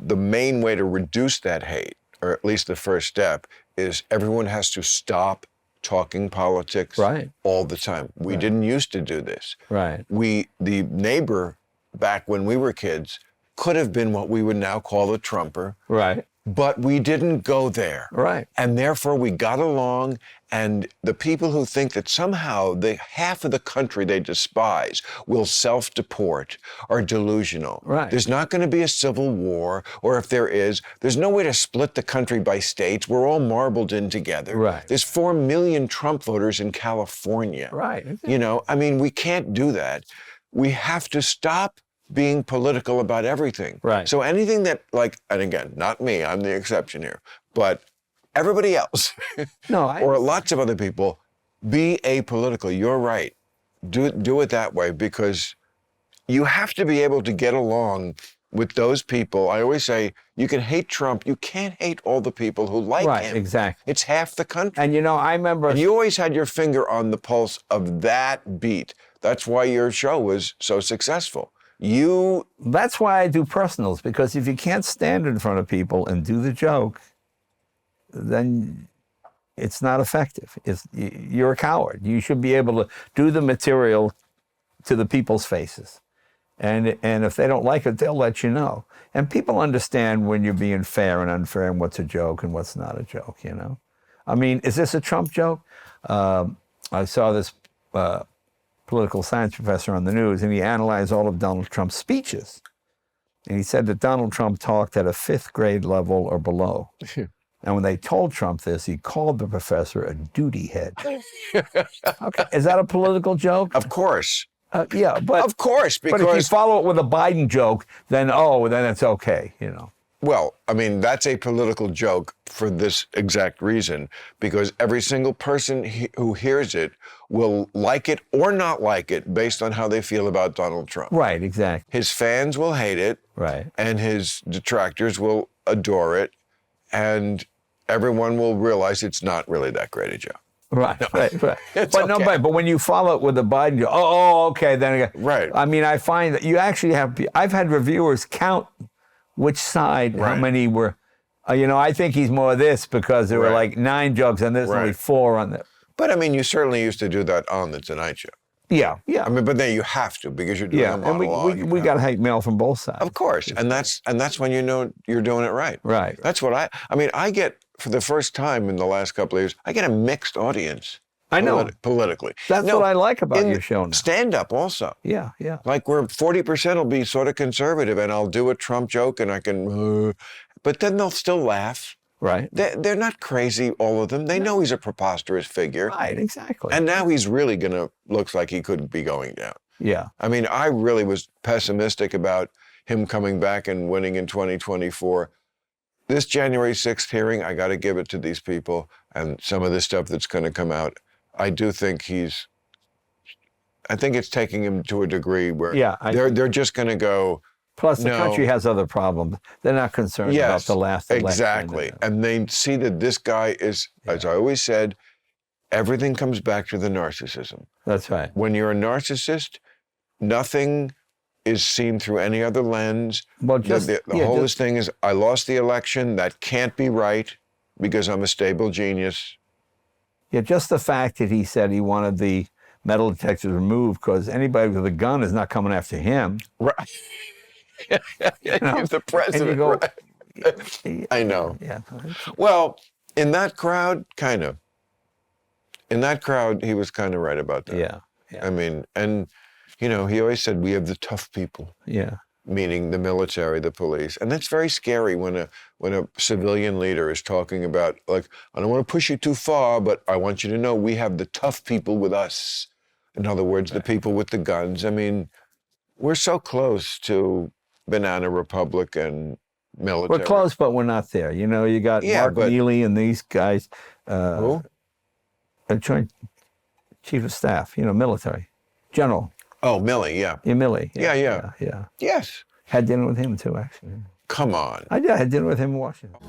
the main way to reduce that hate, or at least the first step, is everyone has to stop talking politics all the time. We didn't used to do this. The neighbor back when we were kids could have been what we would now call a Trumper. But we didn't go there. And therefore we got along, and the people who think that somehow the half of the country they despise will self-deport are delusional. There's not going to be a civil war, or if there is, there's no way to split the country by states. We're all marbled in together. There's 4 million Trump voters in California. You know, I mean, we can't do that. We have to stop being political about everything. So anything that, like, and again, not me, I'm the exception here, but everybody else, or lots of other people, be apolitical. You're right. Do it that way, because you have to be able to get along with those people. I always say, you can hate Trump, you can't hate all the people who like him. It's half the country. And you know, I remember... And you always had your finger on the pulse of that beat. That's why your show was so successful. That's why I do personals, because if you can't stand in front of people and do the joke, then it's not effective. You're a coward. You should be able to do the material to the people's faces. And if they don't like it, they'll let you know. And people understand when you're being fair and unfair and what's a joke and what's not a joke, you know? I mean, is this a Trump joke? I saw this political science professor on the news, and he analyzed all of Donald Trump's speeches. And he said that Donald Trump talked at a 5th grade level or below. And when they told Trump this, he called the professor a duty head. Okay, is that a political joke? Of course. Yeah, but of course, because but if you follow it with a Biden joke, then then it's okay, you know. Well, I mean, that's a political joke for this exact reason, because every single person who hears it will like it or not like it based on how they feel about Donald Trump. Exactly. His fans will hate it. And his detractors will adore it. And everyone will realize it's not really that great a joke. But when you follow it with a Biden joke, okay, then again. I mean, I find that you actually I've had reviewers count which side, how many were, you know, I think he's more this because there were like 9 jokes and there's only 4 on there. But I mean, you certainly used to do that on the Tonight Show. I mean, but then you have to, because you're doing a monologue. And we got hate mail from both sides. Of course, and that's when you know you're doing it right. That's what I mean, I get, for the first time in the last couple of years, I get a mixed audience. I know. Politically. That's what I like about your show now. Stand-up also. Like where 40% will be sort of conservative, and I'll do a Trump joke and I can, but then they'll still laugh. They're not crazy, all of them. They know he's a preposterous figure. Exactly. And now he's really looks like he could be going down. I mean, I really was pessimistic about him coming back and winning in 2024. This January 6th hearing, I got to give it to these people, and some of the stuff that's going to come out. I do think I think it's taking him to a degree where they're just going to go. Plus, the country has other problems. They're not concerned about the last election. Exactly. And they see that this guy is, as I always said, everything comes back to the narcissism. That's right. When you're a narcissist, nothing is seen through any other lens. Well, the whole thing is, I lost the election. That can't be right because I'm a stable genius. Just the fact that he said he wanted the metal detectors removed because anybody with a gun is not coming after him. He's the president. Go, I know. Well, in that crowd, kind of. In that crowd, he was kind of right about that. I mean, and, you know, he always said, we have the tough people. Meaning the military, the police. And that's very scary when a civilian leader is talking about, like, I don't want to push you too far, but I want you to know we have the tough people with us. In other words, the people with the guns. I mean, we're so close to Banana Republic and military. We're close, but we're not there. You know, you got Mark Neely and these guys. Who? A Joint Chief of Staff, you know, military. General. Oh, Milley, yeah. Milley. Yeah. Yes. Had dinner with him, too, actually. Come on. I had dinner with him in Washington.